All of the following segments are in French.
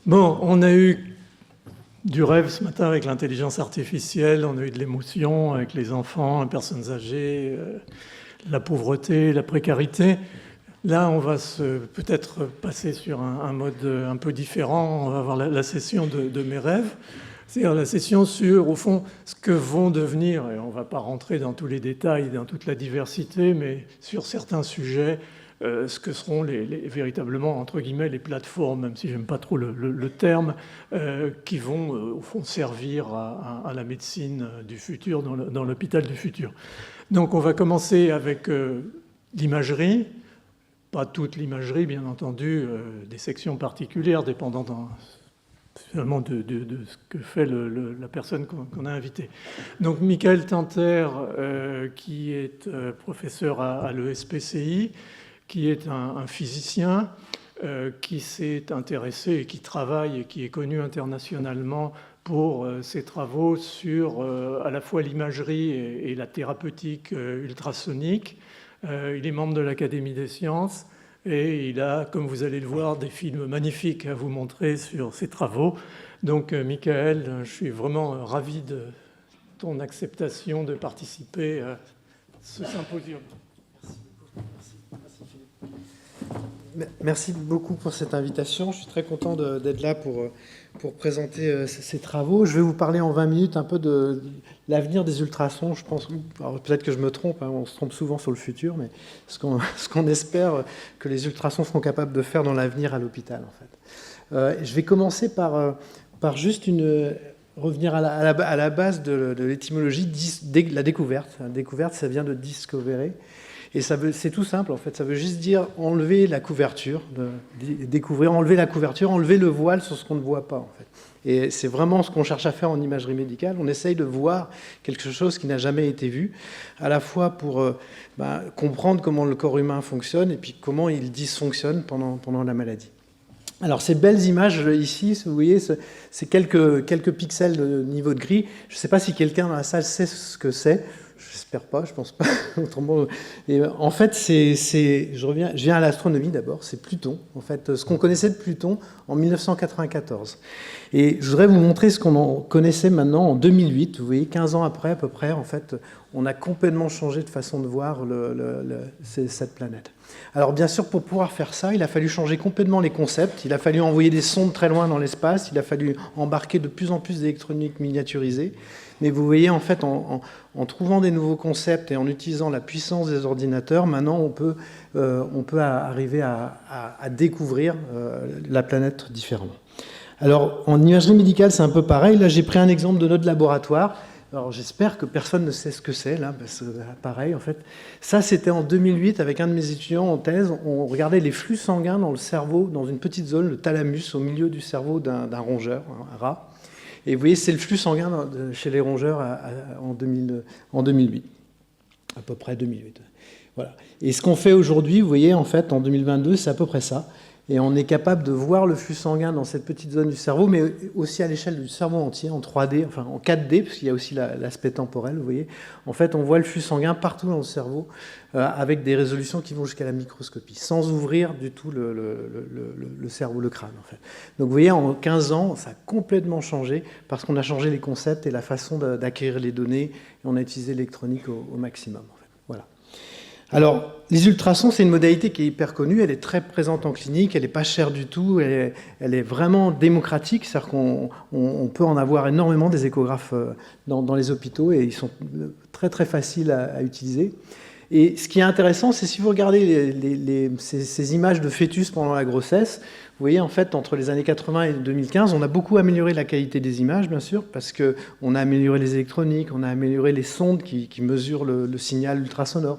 Bon, on a eu du rêve ce matin avec l'intelligence artificielle, on a eu de l'émotion avec les enfants, les personnes âgées, la pauvreté, la précarité. Là, on va peut-être passer sur un mode un peu différent. On va avoir la session de mes rêves, c'est-à-dire la session sur, au fond, ce que vont devenir, et on ne va pas rentrer dans tous les détails, dans toute la diversité, mais sur certains sujets, ce que seront véritablement, entre guillemets, les plateformes, même si j'aime pas trop le terme, qui vont, au fond, servir à la médecine du futur, dans l'hôpital du futur. Donc, on va commencer avec l'imagerie. Pas toute l'imagerie, bien entendu, des sections particulières, dépendant finalement de ce que fait la personne qu'on a invitée. Donc, Michael Tanter, qui est professeur à l'ESPCI, qui est un physicien qui s'est intéressé et qui travaille et qui est connu internationalement pour ses travaux sur à la fois l'imagerie et la thérapeutique ultrasonique. Il est membre de l'Académie des sciences et il a, comme vous allez le voir, des films magnifiques à vous montrer sur ses travaux. Donc, Michael, je suis vraiment ravi de ton acceptation de participer à ce symposium. Merci beaucoup pour cette invitation. Je suis très content d'être là pour présenter ces travaux. Je vais vous parler en 20 minutes un peu de l'avenir des ultrasons. Je pense, peut-être que je me trompe, hein, on se trompe souvent sur le futur, mais ce qu'on espère que les ultrasons seront capables de faire dans l'avenir à l'hôpital, en fait. Je vais commencer par juste revenir à la base de l'étymologie, la découverte. La découverte, ça vient de discoverer. Et c'est tout simple, en fait. Ça veut juste dire enlever la couverture, découvrir, enlever la couverture, enlever le voile sur ce qu'on ne voit pas, en fait. Et c'est vraiment ce qu'on cherche à faire en imagerie médicale. On essaye de voir quelque chose qui n'a jamais été vu, à la fois pour comprendre comment le corps humain fonctionne et puis comment il dysfonctionne pendant la maladie. Alors, ces belles images ici, vous voyez, c'est quelques pixels de niveau de gris. Je ne sais pas si quelqu'un dans la salle sait ce que c'est. J'espère pas, je pense pas. Autrement, et en fait, je viens à l'astronomie d'abord, c'est Pluton. En fait, ce qu'on connaissait de Pluton en 1994. Et je voudrais vous montrer ce qu'on en connaissait maintenant en 2008. Vous voyez, 15 ans après, à peu près, en fait, on a complètement changé de façon de voir cette planète. Alors, bien sûr, pour pouvoir faire ça, il a fallu changer complètement les concepts. Il a fallu envoyer des sondes très loin dans l'espace. Il a fallu embarquer de plus en plus d'électronique miniaturisée. Mais vous voyez, en fait, en trouvant des nouveaux concepts et en utilisant la puissance des ordinateurs, maintenant, on peut arriver à découvrir la planète différemment. Alors, en imagerie médicale, c'est un peu pareil. Là, j'ai pris un exemple de notre laboratoire. Alors, j'espère que personne ne sait ce que c'est, là, parce que pareil, en fait. Ça, c'était en 2008, avec un de mes étudiants en thèse. On regardait les flux sanguins dans le cerveau, dans une petite zone, le thalamus, au milieu du cerveau d'un rongeur, un rat. Et vous voyez, c'est le flux sanguin chez les rongeurs en 2008, à peu près 2008. Voilà. Et ce qu'on fait aujourd'hui, vous voyez, en fait, en 2022, c'est à peu près ça. Et on est capable de voir le flux sanguin dans cette petite zone du cerveau, mais aussi à l'échelle du cerveau entier, en 3D, enfin en 4D, parce qu'il y a aussi l'aspect temporel, vous voyez. En fait, on voit le flux sanguin partout dans le cerveau, avec des résolutions qui vont jusqu'à la microscopie, sans ouvrir du tout le cerveau, le crâne, en fait. Donc vous voyez, en 15 ans, ça a complètement changé, parce qu'on a changé les concepts et la façon d'acquérir les données, et on a utilisé l'électronique au maximum, en fait. Voilà. Alors, les ultrasons, c'est une modalité qui est hyper connue, elle est très présente en clinique, elle n'est pas chère du tout, elle est vraiment démocratique, c'est-à-dire qu'on peut en avoir énormément des échographes dans les hôpitaux et ils sont très très faciles à utiliser. Et ce qui est intéressant, c'est si vous regardez ces images de fœtus pendant la grossesse, vous voyez, en fait, entre les années 80 et 2015, on a beaucoup amélioré la qualité des images, bien sûr, parce qu'on a amélioré les électroniques, on a amélioré les sondes qui mesurent le signal ultrasonore.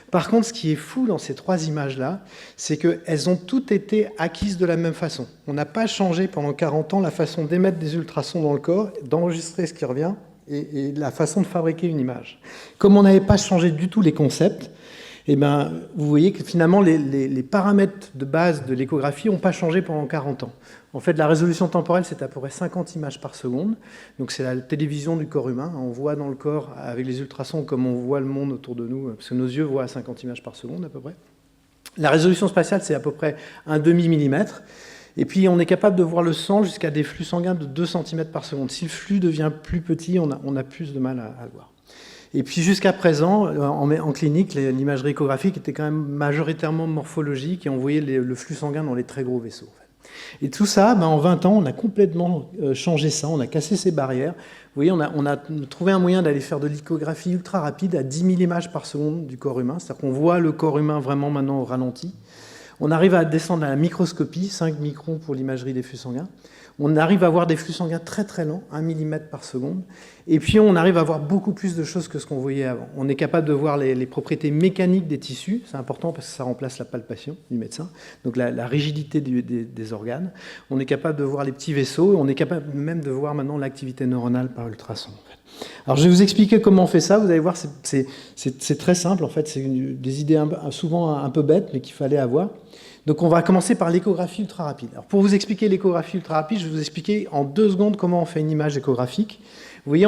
Par contre, ce qui est fou dans ces trois images-là, c'est qu'elles ont toutes été acquises de la même façon. On n'a pas changé pendant 40 ans la façon d'émettre des ultrasons dans le corps, d'enregistrer ce qui revient et la façon de fabriquer une image. Comme on n'avait pas changé du tout les concepts, eh ben, vous voyez que finalement les paramètres de base de l'échographie n'ont pas changé pendant 40 ans. En fait, la résolution temporelle, c'est à peu près 50 images par seconde. Donc c'est la télévision du corps humain. On voit dans le corps, avec les ultrasons, comme on voit le monde autour de nous, parce que nos yeux voient à 50 images par seconde à peu près. La résolution spatiale, c'est à peu près un demi-millimètre. Et puis, on est capable de voir le sang jusqu'à des flux sanguins de 2 cm par seconde. Si le flux devient plus petit, on a plus de mal à le voir. Et puis, jusqu'à présent, en clinique, l'imagerie échographique était quand même majoritairement morphologique et on voyait le flux sanguin dans les très gros vaisseaux. En fait. Et tout ça, en 20 ans, on a complètement changé ça, on a cassé ces barrières. Vous voyez, on a trouvé un moyen d'aller faire de l'échographie ultra rapide à 10 000 images par seconde du corps humain. C'est-à-dire qu'on voit le corps humain vraiment maintenant au ralenti. On arrive à descendre à la microscopie, 5 microns pour l'imagerie des flux sanguins. On arrive à voir des flux sanguins très très lents, 1 mm par seconde. Et puis on arrive à voir beaucoup plus de choses que ce qu'on voyait avant. On est capable de voir les propriétés mécaniques des tissus, c'est important parce que ça remplace la palpation du médecin, donc la rigidité des organes. On est capable de voir les petits vaisseaux, on est capable même de voir maintenant l'activité neuronale par ultrason. Alors je vais vous expliquer comment on fait ça, vous allez voir, c'est très simple en fait, c'est des idées souvent un peu bêtes mais qu'il fallait avoir. Donc on va commencer par l'échographie ultra rapide. Alors pour vous expliquer l'échographie ultra rapide, je vais vous expliquer en 2 secondes comment on fait une image échographique. Vous voyez,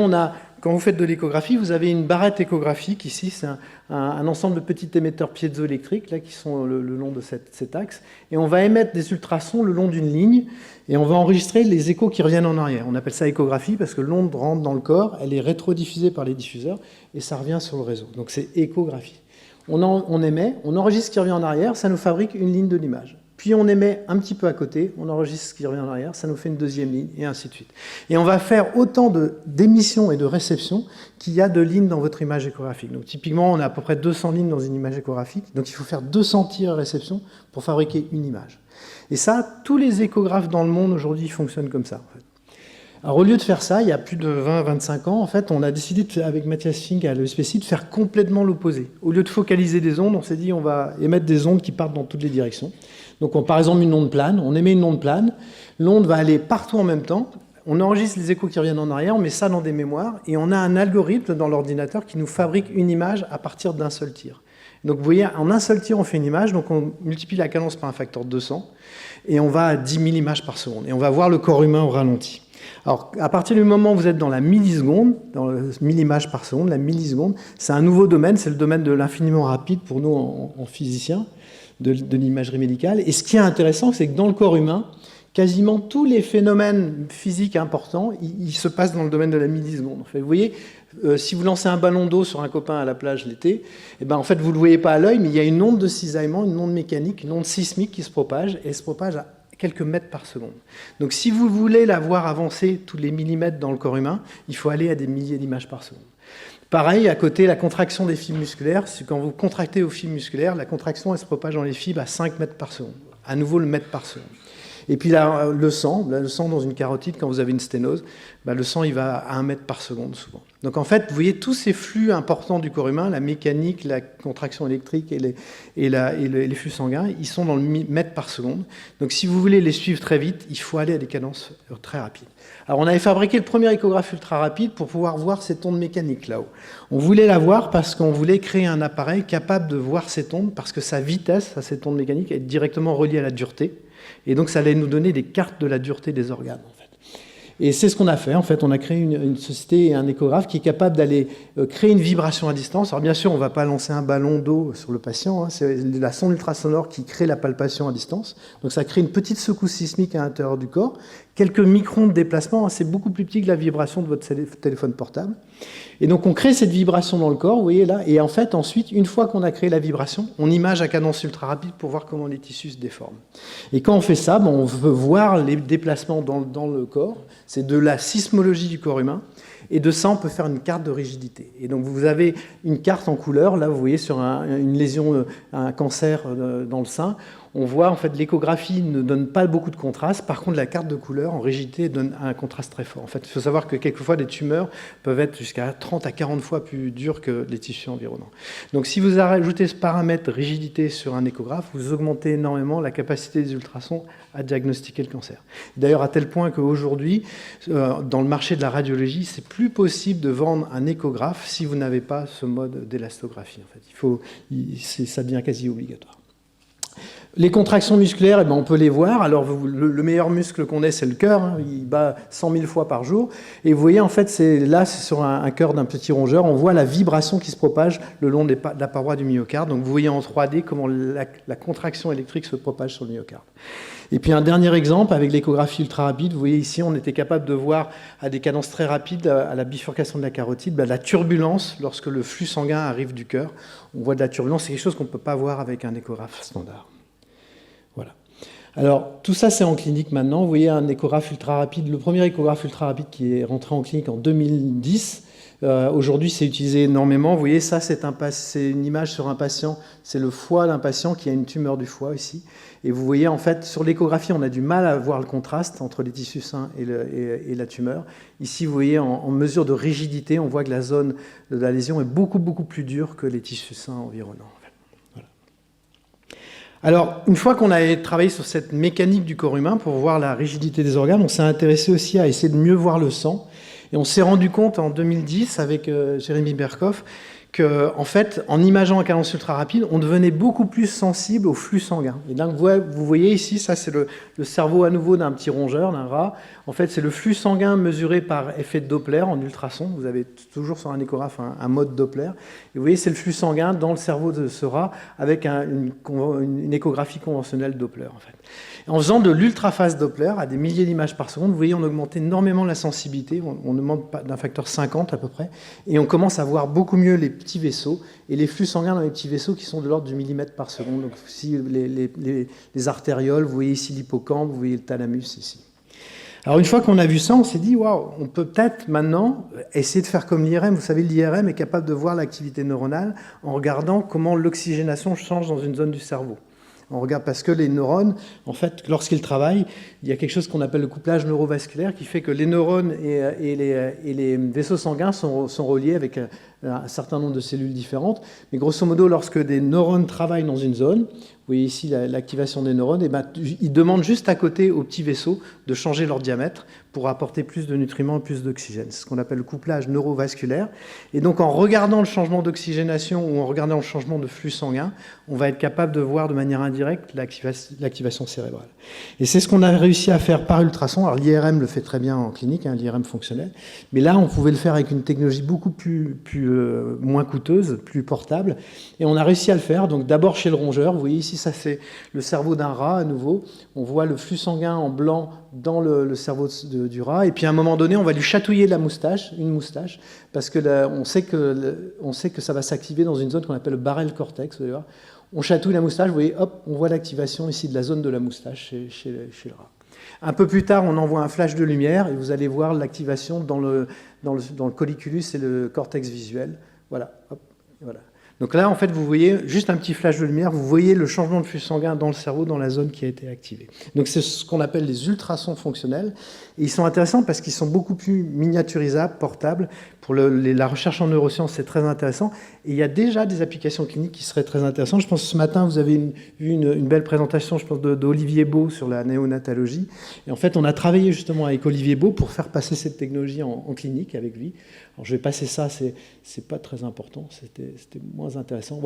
quand vous faites de l'échographie, vous avez une barrette échographique ici, c'est un ensemble de petits émetteurs piézoélectriques là, qui sont le long de cet axe. Et on va émettre des ultrasons le long d'une ligne et on va enregistrer les échos qui reviennent en arrière. On appelle ça échographie parce que l'onde rentre dans le corps, elle est rétrodiffusée par les diffuseurs et ça revient sur le réseau. Donc c'est échographie. On émet, on enregistre ce qui revient en arrière, ça nous fabrique une ligne de l'image. Puis on émet un petit peu à côté, on enregistre ce qui revient en arrière, ça nous fait une deuxième ligne, et ainsi de suite. Et on va faire autant d'émissions et de réceptions qu'il y a de lignes dans votre image échographique. Donc typiquement, on a à peu près 200 lignes dans une image échographique, donc il faut faire 200 tirs et réceptions pour fabriquer une image. Et ça, tous les échographes dans le monde aujourd'hui fonctionnent comme ça, en fait. Alors au lieu de faire ça, il y a plus de 20-25 ans, en fait, on a décidé avec Mathias Fink à l'ESPCI de faire complètement l'opposé. Au lieu de focaliser des ondes, on s'est dit on va émettre des ondes qui partent dans toutes les directions. Donc par exemple une onde plane, on émet une onde plane, l'onde va aller partout en même temps, on enregistre les échos qui reviennent en arrière, on met ça dans des mémoires, et on a un algorithme dans l'ordinateur qui nous fabrique une image à partir d'un seul tir. Donc vous voyez, en un seul tir, on fait une image, donc on multiplie la cadence par un facteur de 200, et on va à 10 000 images par seconde, et on va voir le corps humain au ralenti. Alors, à partir du moment où vous êtes dans la milliseconde, dans le 1000 images par seconde, la milliseconde, c'est un nouveau domaine, c'est le domaine de l'infiniment rapide pour nous en physiciens, de l'imagerie médicale. Et ce qui est intéressant, c'est que dans le corps humain, quasiment tous les phénomènes physiques importants, ils se passent dans le domaine de la milliseconde. En fait, vous voyez, si vous lancez un ballon d'eau sur un copain à la plage l'été, eh ben, en fait, vous ne le voyez pas à l'œil, mais il y a une onde de cisaillement, une onde mécanique, une onde sismique qui se propage, et elle se propage à quelques mètres par seconde. Donc si vous voulez la voir avancer tous les millimètres dans le corps humain, il faut aller à des milliers d'images par seconde. Pareil, à côté, la contraction des fibres musculaires, c'est quand vous contractez aux fibres musculaires, la contraction elle se propage dans les fibres à 5 mètres par seconde. À nouveau le mètre par seconde. Et puis là, le sang dans une carotide, quand vous avez une sténose, le sang il va à 1 mètre par seconde souvent. Donc en fait, vous voyez tous ces flux importants du corps humain, la mécanique, la contraction électrique et les flux sanguins, ils sont dans le mètre par seconde. Donc si vous voulez les suivre très vite, il faut aller à des cadences très rapides. Alors on avait fabriqué le premier échographe ultra rapide pour pouvoir voir cette onde mécanique là-haut. On voulait la voir parce qu'on voulait créer un appareil capable de voir cette onde, parce que sa vitesse à cette onde mécanique est directement reliée à la dureté. Et donc ça allait nous donner des cartes de la dureté des organes, en fait. Et c'est ce qu'on a fait. En fait, on a créé une société et un échographe qui est capable d'aller créer une vibration à distance. Alors bien sûr, on ne va pas lancer un ballon d'eau sur le patient. Hein. C'est la sonde ultrasonore qui crée la palpation à distance. Donc ça crée une petite secousse sismique à l'intérieur du corps. Quelques microns de déplacement, hein. C'est beaucoup plus petit que la vibration de votre téléphone portable. Et donc on crée cette vibration dans le corps, vous voyez là. Et en fait, ensuite, une fois qu'on a créé la vibration, on image à cadence ultra rapide pour voir comment les tissus se déforment. Et quand on fait ça, on veut voir les déplacements dans le corps. C'est de la sismologie du corps humain. Et de ça, on peut faire une carte de rigidité. Et donc, vous avez une carte en couleur. Là, vous voyez sur une lésion, un cancer dans le sein. On voit, en fait, l'échographie ne donne pas beaucoup de contraste. Par contre, la carte de couleur en rigidité donne un contraste très fort. En fait, il faut savoir que quelquefois, des tumeurs peuvent être jusqu'à 30 à 40 fois plus dures que les tissus environnants. Donc, si vous rajoutez ce paramètre rigidité sur un échographe, vous augmentez énormément la capacité des ultrasons à diagnostiquer le cancer. D'ailleurs, à tel point qu'aujourd'hui, dans le marché de la radiologie, c'est plus possible de vendre un échographe si vous n'avez pas ce mode d'élastographie. En fait. Ça devient quasi obligatoire. Les contractions musculaires, on peut les voir. Alors, le meilleur muscle qu'on ait, c'est le cœur. Hein. Il bat 100 000 fois par jour. Et vous voyez, en fait, c'est sur un cœur d'un petit rongeur, on voit la vibration qui se propage le long de la paroi du myocarde. Donc, vous voyez en 3D comment la contraction électrique se propage sur le myocarde. Et puis, un dernier exemple, avec l'échographie ultra rapide, vous voyez ici, on était capable de voir à des cadences très rapides, à la bifurcation de la carotide, la turbulence lorsque le flux sanguin arrive du cœur. On voit de la turbulence. C'est quelque chose qu'on ne peut pas voir avec un échographe standard. Voilà. Alors, tout ça, c'est en clinique maintenant. Vous voyez un échographe ultra rapide, le premier échographe ultra rapide qui est rentré en clinique en 2010. Aujourd'hui, c'est utilisé énormément. Vous voyez, ça, c'est une image sur un patient. C'est le foie d'un patient qui a une tumeur du foie ici. Et vous voyez, en fait, sur l'échographie, on a du mal à voir le contraste entre les tissus sains et la tumeur. Ici, vous voyez, en mesure de rigidité, on voit que la zone de la lésion est beaucoup, beaucoup plus dure que les tissus sains environnants. Alors, une fois qu'on a travaillé sur cette mécanique du corps humain pour voir la rigidité des organes, on s'est intéressé aussi à essayer de mieux voir le sang. Et on s'est rendu compte en 2010 avec Jérémy Berkoff qu'en fait, en imageant un cadence ultra rapide, on devenait beaucoup plus sensible au flux sanguin. Et donc, vous voyez ici, ça c'est le cerveau à nouveau d'un petit rongeur, d'un rat. En fait, c'est le flux sanguin mesuré par effet de Doppler en ultrason. Vous avez toujours sur un échographe un mode Doppler. Et vous voyez, c'est le flux sanguin dans le cerveau de ce rat avec une échographie conventionnelle Doppler, en fait. En faisant de l'ultraphase Doppler à des milliers d'images par seconde, vous voyez, on augmente énormément la sensibilité, on augmente d'un facteur 50 à peu près, et on commence à voir beaucoup mieux les petits vaisseaux et les flux sanguins dans les petits vaisseaux qui sont de l'ordre du millimètre par seconde. Donc, si les artérioles, vous voyez ici l'hippocampe, vous voyez le thalamus ici. Alors, une fois qu'on a vu ça, on s'est dit, waouh, on peut peut-être maintenant essayer de faire comme l'IRM. Vous savez, l'IRM est capable de voir l'activité neuronale en regardant comment l'oxygénation change dans une zone du cerveau. On regarde parce que les neurones, en fait, lorsqu'ils travaillent, il y a quelque chose qu'on appelle le couplage neurovasculaire qui fait que les neurones et les vaisseaux sanguins sont reliés avec un certain nombre de cellules différentes. Mais grosso modo, lorsque des neurones travaillent dans une zone, vous voyez ici l'activation des neurones, et ils demandent juste à côté aux petits vaisseaux de changer leur diamètre pour apporter plus de nutriments et plus d'oxygène. C'est ce qu'on appelle le couplage neurovasculaire. Et donc en regardant le changement d'oxygénation ou en regardant le changement de flux sanguin, on va être capable de voir de manière indirecte l'activation cérébrale. Et c'est ce qu'on a réussi à faire par ultrason. Alors l'IRM le fait très bien en clinique, hein, l'IRM fonctionnel. Mais là, on pouvait le faire avec une technologie beaucoup moins coûteuse, plus portable. Et on a réussi à le faire. Donc d'abord chez le rongeur, vous voyez ici, ça c'est le cerveau d'un rat à nouveau. On voit le flux sanguin en blanc dans le cerveau du rat. Et puis à un moment donné, on va lui chatouiller une moustache, parce que on sait que ça va s'activer dans une zone qu'on appelle le barrel cortex. Vous allez voir. On chatouille la moustache, vous voyez, hop, on voit l'activation ici de la zone de la moustache chez le rat. Un peu plus tard, on envoie un flash de lumière et vous allez voir l'activation dans le colliculus et le cortex visuel. Voilà, hop, voilà. Donc là, en fait, vous voyez juste un petit flash de lumière, vous voyez le changement de flux sanguin dans le cerveau, dans la zone qui a été activée. Donc c'est ce qu'on appelle les ultrasons fonctionnels. Et ils sont intéressants parce qu'ils sont beaucoup plus miniaturisables, portables. Pour la recherche en neurosciences, c'est très intéressant. Et il y a déjà des applications cliniques qui seraient très intéressantes. Je pense que ce matin, vous avez vu une belle présentation, je pense, d'Olivier Beau sur la néonatologie. Et en fait, on a travaillé justement avec Olivier Beau pour faire passer cette technologie en clinique avec lui. Alors, je vais passer ça, c'est pas très important, c'était moins intéressant.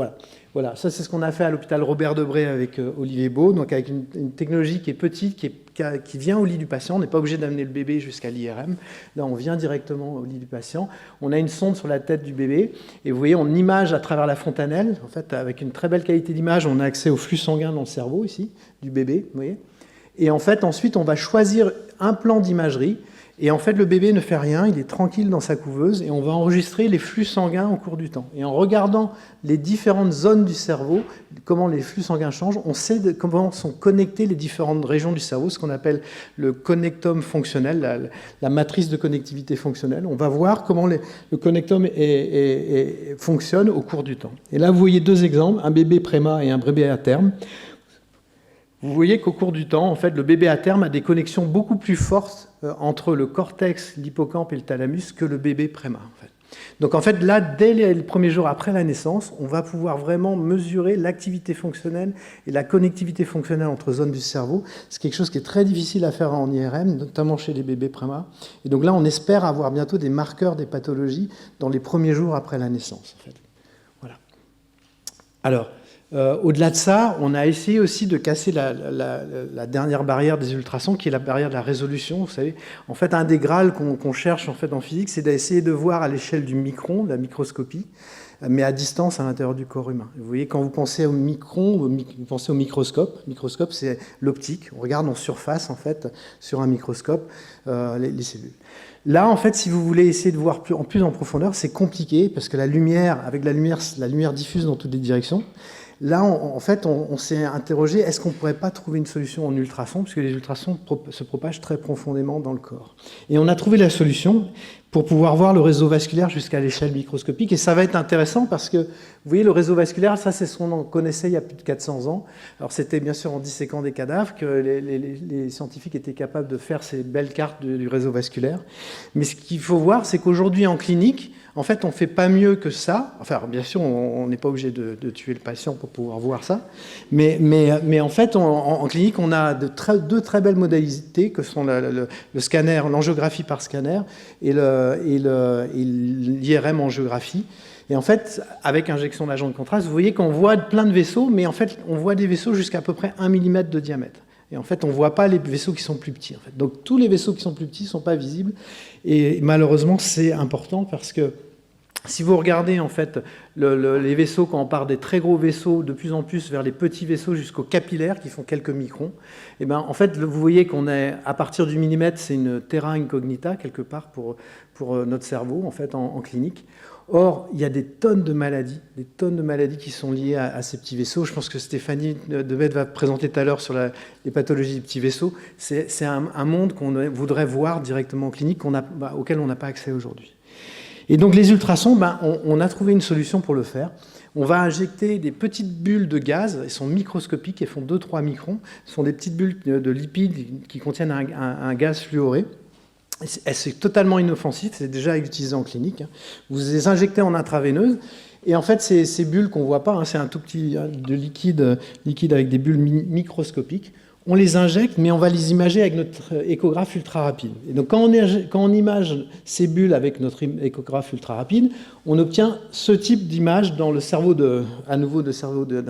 Voilà, ça c'est ce qu'on a fait à l'hôpital Robert Debré avec Olivier Beau, donc avec une technologie qui est petite, qui vient au lit du patient. On n'est pas obligé d'amener le bébé jusqu'à l'IRM. Là, on vient directement au lit du patient. On a une sonde sur la tête du bébé et vous voyez, on image à travers la fontanelle. En fait, avec une très belle qualité d'image, on a accès au flux sanguin dans le cerveau ici du bébé. Vous voyez. Et en fait, ensuite, on va choisir un plan d'imagerie. Et en fait, le bébé ne fait rien, il est tranquille dans sa couveuse et on va enregistrer les flux sanguins au cours du temps. Et en regardant les différentes zones du cerveau, comment les flux sanguins changent, on sait comment sont connectées les différentes régions du cerveau, ce qu'on appelle le connectome fonctionnel, la matrice de connectivité fonctionnelle. On va voir comment le connectome fonctionne au cours du temps. Et là, vous voyez deux exemples, un bébé préma et un bébé à terme. Vous voyez qu'au cours du temps, en fait, le bébé à terme a des connexions beaucoup plus fortes entre le cortex, l'hippocampe et le thalamus que le bébé préma. En fait. Donc en fait, là, dès les premiers jours après la naissance, on va pouvoir vraiment mesurer l'activité fonctionnelle et la connectivité fonctionnelle entre zones du cerveau. C'est quelque chose qui est très difficile à faire en IRM, notamment chez les bébés préma. Et donc là, on espère avoir bientôt des marqueurs des pathologies dans les premiers jours après la naissance. En fait. Voilà. Alors, au-delà de ça, on a essayé aussi de casser la dernière barrière des ultrasons, qui est la barrière de la résolution. Vous savez, en fait, un des grâles qu'on cherche en fait en physique, c'est d'essayer de voir à l'échelle du micron, de la microscopie, mais à distance à l'intérieur du corps humain. Vous voyez, quand vous pensez au micron, vous pensez au microscope. Le microscope, c'est l'optique. On regarde en surface, en fait, sur un microscope, les cellules. Là, en fait, si vous voulez essayer de voir plus en profondeur, c'est compliqué, parce que la lumière diffuse dans toutes les directions. Là, en fait, on s'est interrogé, est-ce qu'on ne pourrait pas trouver une solution en ultrasons, puisque les ultrasons se propagent très profondément dans le corps. Et on a trouvé la solution pour pouvoir voir le réseau vasculaire jusqu'à l'échelle microscopique. Et ça va être intéressant parce que, vous voyez, le réseau vasculaire, ça, c'est ce qu'on connaissait il y a plus de 400 ans. Alors, c'était bien sûr en disséquant des cadavres que les scientifiques étaient capables de faire ces belles cartes du réseau vasculaire. Mais ce qu'il faut voir, c'est qu'aujourd'hui, en clinique, en fait, on ne fait pas mieux que ça. Enfin, bien sûr, on n'est pas obligé de tuer le patient pour pouvoir voir ça. Mais en fait, en clinique, on a deux très belles modalités que sont le scanner, l'angiographie par scanner et l'IRM angiographie. Et en fait, avec injection d'agent de contraste, vous voyez qu'on voit plein de vaisseaux, mais en fait, on voit des vaisseaux jusqu'à peu près 1 mm de diamètre. Et en fait, on ne voit pas les vaisseaux qui sont plus petits. En fait. Donc, tous les vaisseaux qui sont plus petits ne sont pas visibles. Et malheureusement, c'est important parce que si vous regardez en fait les vaisseaux, quand on part des très gros vaisseaux de plus en plus vers les petits vaisseaux jusqu'aux capillaires qui font quelques microns, et ben en fait vous voyez qu'on est à partir du millimètre, c'est une terra incognita quelque part pour notre cerveau en fait en clinique. Or, il y a des tonnes de maladies qui sont liées à ces petits vaisseaux. Je pense que Stéphanie Debette va présenter tout à l'heure sur les pathologies des petits vaisseaux. C'est un monde qu'on voudrait voir directement en clinique, auquel on n'a pas accès aujourd'hui. Et donc les ultrasons, on a trouvé une solution pour le faire. On va injecter des petites bulles de gaz, elles sont microscopiques, elles font 2-3 microns. Ce sont des petites bulles de lipides qui contiennent un gaz fluoré. C'est totalement inoffensif, c'est déjà utilisé en clinique. Vous les injectez en intraveineuse, et en fait, ces bulles qu'on ne voit pas, c'est un tout petit de liquide avec des bulles microscopiques. On les injecte, mais on va les imager avec notre échographe ultra rapide. Et donc, quand on image ces bulles avec notre échographe ultra rapide, on obtient ce type d'image dans le cerveau d'un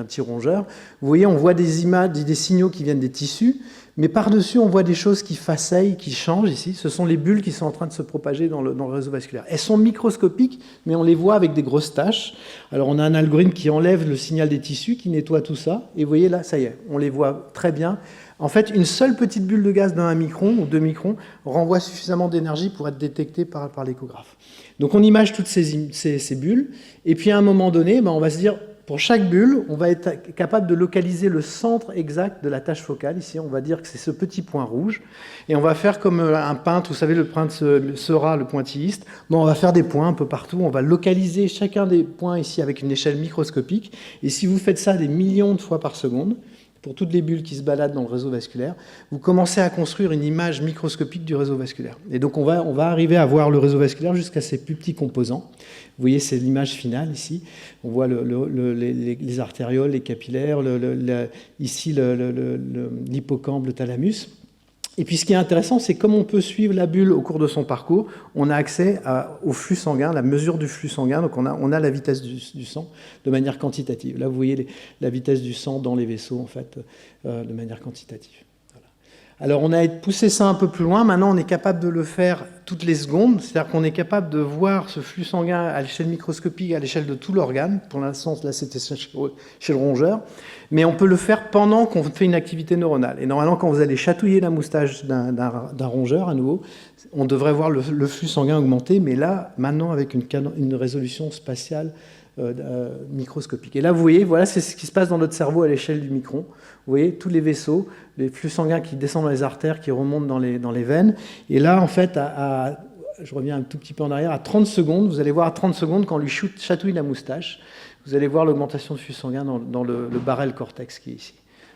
petit rongeur. Vous voyez, on voit des images, des signaux qui viennent des tissus, mais par-dessus, on voit des choses qui faceillent, qui changent ici. Ce sont les bulles qui sont en train de se propager dans le réseau vasculaire. Elles sont microscopiques, mais on les voit avec des grosses taches. Alors, on a un algorithme qui enlève le signal des tissus, qui nettoie tout ça. Et vous voyez, là, ça y est, on les voit très bien. En fait, une seule petite bulle de gaz d'un 1 micron ou 2 microns renvoie suffisamment d'énergie pour être détectée par l'échographe. Donc, on image toutes ces bulles. Et puis, à un moment donné, on va se dire... Pour chaque bulle, on va être capable de localiser le centre exact de la tache focale. Ici, on va dire que c'est ce petit point rouge. Et on va faire comme un peintre, vous savez, le peintre Seurat, le pointilliste. On va faire des points un peu partout. On va localiser chacun des points ici avec une échelle microscopique. Et si vous faites ça des millions de fois par seconde, pour toutes les bulles qui se baladent dans le réseau vasculaire, vous commencez à construire une image microscopique du réseau vasculaire. Et donc, on va arriver à voir le réseau vasculaire jusqu'à ses plus petits composants. Vous voyez, c'est l'image finale ici. On voit les artérioles, les capillaires, ici l'hippocampe, le thalamus. Et puis ce qui est intéressant, c'est comme on peut suivre la bulle au cours de son parcours, on a accès au flux sanguin, la mesure du flux sanguin, donc on a la vitesse du sang de manière quantitative. Là, vous voyez la vitesse du sang dans les vaisseaux, en fait, de manière quantitative. Voilà. Alors, on a poussé ça un peu plus loin. Maintenant, on est capable de le faire toutes les secondes, c'est-à-dire qu'on est capable de voir ce flux sanguin à l'échelle microscopique, à l'échelle de tout l'organe. Pour l'instant, là, c'était chez le rongeur. Mais on peut le faire pendant qu'on fait une activité neuronale. Et normalement, quand vous allez chatouiller la moustache d'un rongeur, à nouveau, on devrait voir le flux sanguin augmenter, mais là, maintenant, avec une résolution spatiale microscopique. Et là, vous voyez, voilà, c'est ce qui se passe dans notre cerveau à l'échelle du micron. Vous voyez, tous les vaisseaux, les flux sanguins qui descendent dans les artères, qui remontent dans les veines. Et là, en fait, je reviens un tout petit peu en arrière, à 30 secondes, vous allez voir à 30 secondes, quand on lui chatouille la moustache, vous allez voir l'augmentation de flux sanguin dans le barrel cortex qui est ici.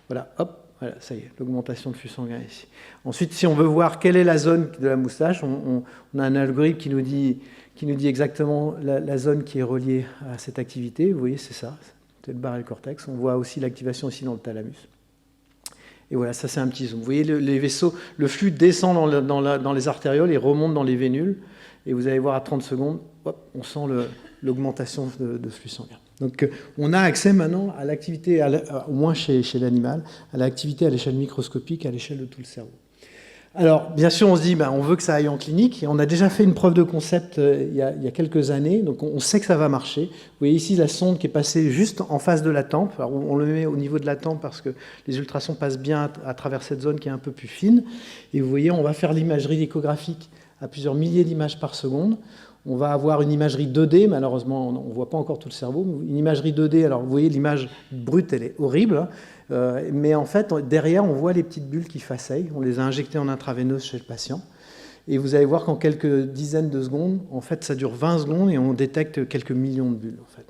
Voilà, hop, voilà, ça y est, l'augmentation de flux sanguin ici. Ensuite, si on veut voir quelle est la zone de la moustache, on a un algorithme qui nous dit exactement la zone qui est reliée à cette activité. Vous voyez, c'est ça, c'est le barré cortex. On voit aussi l'activation ici dans le thalamus. Et voilà, ça c'est un petit zoom. Vous voyez, les vaisseaux, le flux descend dans les artérioles et remonte dans les vénules. Et vous allez voir à 30 secondes, hop, on sent l'augmentation de flux sanguin. Donc on a accès maintenant à l'activité, au moins chez l'animal, à l'activité à l'échelle microscopique, à l'échelle de tout le cerveau. Alors, bien sûr, on se dit, on veut que ça aille en clinique, et on a déjà fait une preuve de concept il y a quelques années, donc on sait que ça va marcher. Vous voyez ici la sonde qui est passée juste en face de la tempe. Alors, on le met au niveau de la tempe parce que les ultrasons passent bien à travers cette zone qui est un peu plus fine. Et vous voyez, on va faire l'imagerie échographique à plusieurs milliers d'images par seconde. On va avoir une imagerie 2D, malheureusement, on ne voit pas encore tout le cerveau. Une imagerie 2D, alors vous voyez, l'image brute, elle est horrible. Mais en fait, derrière, on voit les petites bulles qui faceillent. On les a injectées en intraveineuse chez le patient. Et vous allez voir qu'en quelques dizaines de secondes, en fait, ça dure 20 secondes et on détecte quelques millions de bulles, en fait.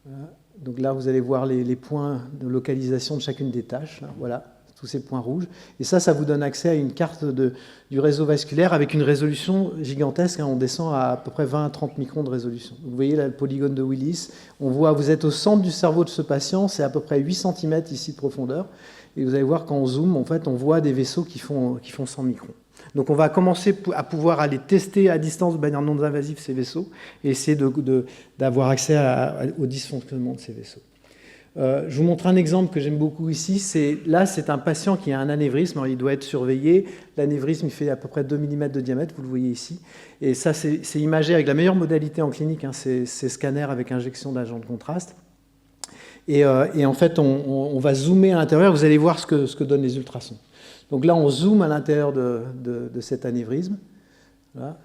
Voilà. Donc là, vous allez voir les points de localisation de chacune des tâches. Là, voilà, tous ces points rouges. Et ça vous donne accès à une carte du réseau vasculaire avec une résolution gigantesque. On descend à peu près 20 à 30 microns de résolution. Vous voyez là le polygone de Willis. On voit, vous êtes au centre du cerveau de ce patient, c'est à peu près 8 cm ici de profondeur. Et vous allez voir quand on zoome, en fait, on voit des vaisseaux qui font 100 microns. Donc on va commencer à pouvoir aller tester à distance de manière non invasive ces vaisseaux et essayer d'avoir accès au dysfonctionnement de ces vaisseaux. Je vous montre un exemple que j'aime beaucoup ici. Là, c'est un patient qui a un anévrisme. Alors, il doit être surveillé. L'anévrisme, il fait à peu près 2 mm de diamètre, vous le voyez ici. Et ça, c'est imagé avec la meilleure modalité en clinique. C'est scanner avec injection d'agent de contraste. Et en fait, on va zoomer à l'intérieur. Vous allez voir ce que donnent les ultrasons. Donc là, on zoome à l'intérieur de cet anévrisme. Voilà.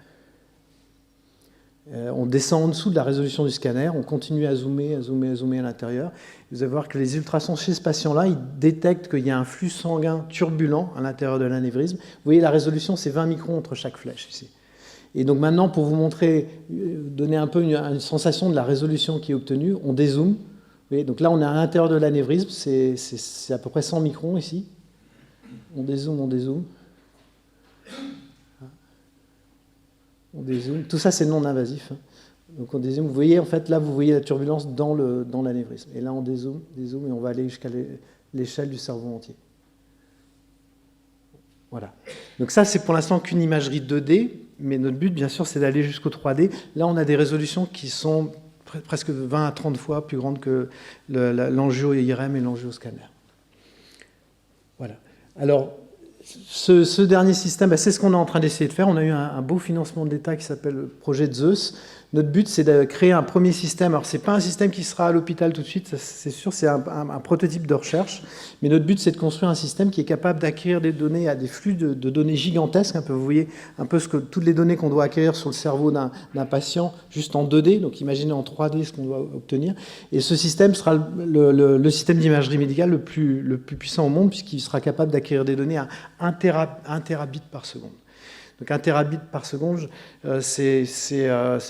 On descend en dessous de la résolution du scanner, on continue à zoomer à l'intérieur. Vous allez voir que les ultrasons chez ce patient-là, ils détectent qu'il y a un flux sanguin turbulent à l'intérieur de l'anévrisme. Vous voyez, la résolution, c'est 20 microns entre chaque flèche ici. Et donc maintenant, pour vous montrer, donner un peu une sensation de la résolution qui est obtenue, on dézoome. Vous voyez, donc là, on est à l'intérieur de l'anévrisme, c'est à peu près 100 microns ici. On dézoome. On dézoome. Tout ça, c'est non invasif. Donc on dézoome. Vous voyez, en fait, là, vous voyez la turbulence dans l'anévrisme. Et là, on dézoome, et on va aller jusqu'à l'échelle du cerveau entier. Voilà. Donc ça, c'est pour l'instant qu'une imagerie 2D, mais notre but, bien sûr, c'est d'aller jusqu'au 3D. Là, on a des résolutions qui sont presque 20 à 30 fois plus grandes que l'angio-IRM et l'angio-scanner. Voilà. Alors, ce dernier système, c'est ce qu'on est en train d'essayer de faire. On a eu un beau financement de l'État qui s'appelle le projet Zeus. Notre but, c'est de créer un premier système. Alors, ce n'est pas un système qui sera à l'hôpital tout de suite, c'est sûr, c'est un prototype de recherche. Mais notre but, c'est de construire un système qui est capable d'acquérir des données à des flux de données gigantesques. Vous voyez un peu toutes les données qu'on doit acquérir sur le cerveau d'un patient, juste en 2D. Donc, imaginez en 3D ce qu'on doit obtenir. Et ce système sera le système d'imagerie médicale le plus puissant au monde, puisqu'il sera capable d'acquérir des données à 1 terabit par seconde. Donc 1 terabit par seconde, c'est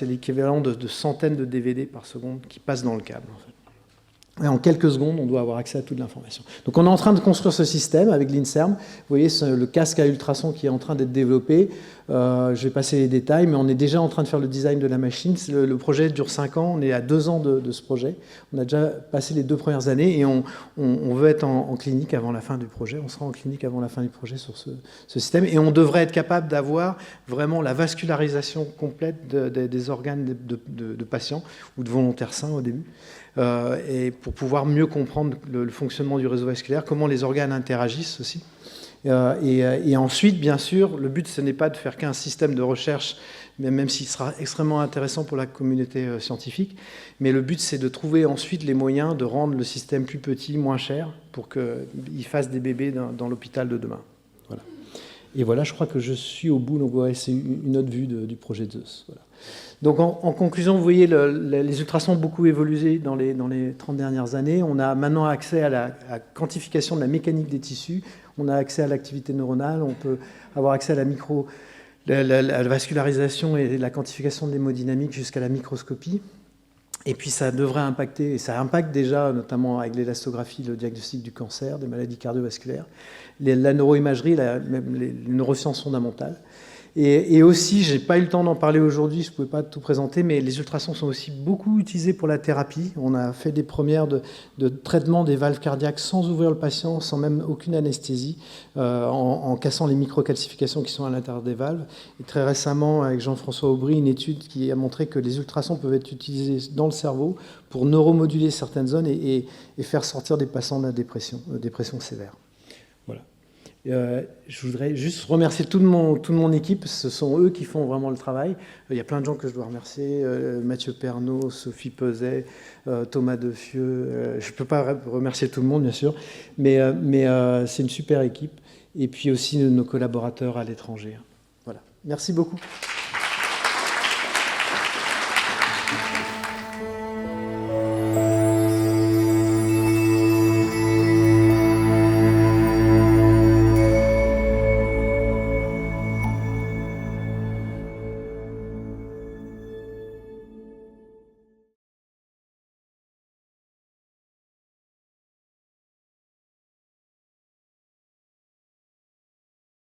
l'équivalent de centaines de DVD par seconde qui passent dans le câble. En fait. Et en quelques secondes, on doit avoir accès à toute l'information. Donc on est en train de construire ce système avec l'INSERM. Vous voyez le casque à ultrasons qui est en train d'être développé. Je vais passer les détails, mais on est déjà en train de faire le design de la machine. Le projet dure 5 ans, on est à 2 ans de ce projet. On a déjà passé les 2 premières années et on veut être en clinique avant la fin du projet. On sera en clinique avant la fin du projet sur ce système et on devrait être capable d'avoir vraiment la vascularisation complète des organes de patients ou de volontaires sains au début. Et pour pouvoir mieux comprendre le fonctionnement du réseau vasculaire, comment les organes interagissent aussi. Et ensuite, bien sûr, le but, ce n'est pas de faire qu'un système de recherche, même s'il sera extrêmement intéressant pour la communauté scientifique, mais le but, c'est de trouver ensuite les moyens de rendre le système plus petit, moins cher, pour qu'il fasse des bébés dans l'hôpital de demain. Voilà. Et voilà, je crois que je suis au bout, donc ouais, c'est une autre vue du projet Zeus. Voilà. Donc en conclusion, vous voyez, les ultrasons ont beaucoup évolué dans les 30 dernières années. On a maintenant accès à la quantification de la mécanique des tissus, on a accès à l'activité neuronale, on peut avoir accès à la vascularisation et la quantification de l'hémodynamique jusqu'à la microscopie. Et puis ça devrait impacter, et ça impacte déjà, notamment avec l'élastographie, le diagnostic du cancer, des maladies cardiovasculaires, la neuroimagerie, même les neurosciences fondamentales. Et aussi, je n'ai pas eu le temps d'en parler aujourd'hui, je ne pouvais pas tout présenter, mais les ultrasons sont aussi beaucoup utilisés pour la thérapie. On a fait des premières de traitement des valves cardiaques sans ouvrir le patient, sans même aucune anesthésie, en cassant les microcalcifications qui sont à l'intérieur des valves. Et très récemment, avec Jean-François Aubry, une étude qui a montré que les ultrasons peuvent être utilisés dans le cerveau pour neuromoduler certaines zones et faire sortir des patients de la dépression sévère. Voilà. Je voudrais juste remercier toute mon équipe. Ce sont eux qui font vraiment le travail. Il y a plein de gens que je dois remercier. Mathieu Pernaud, Sophie Peset, Thomas Defieux. Je ne peux pas remercier tout le monde, bien sûr. Mais c'est une super équipe. Et puis aussi nos collaborateurs à l'étranger. Voilà. Merci beaucoup.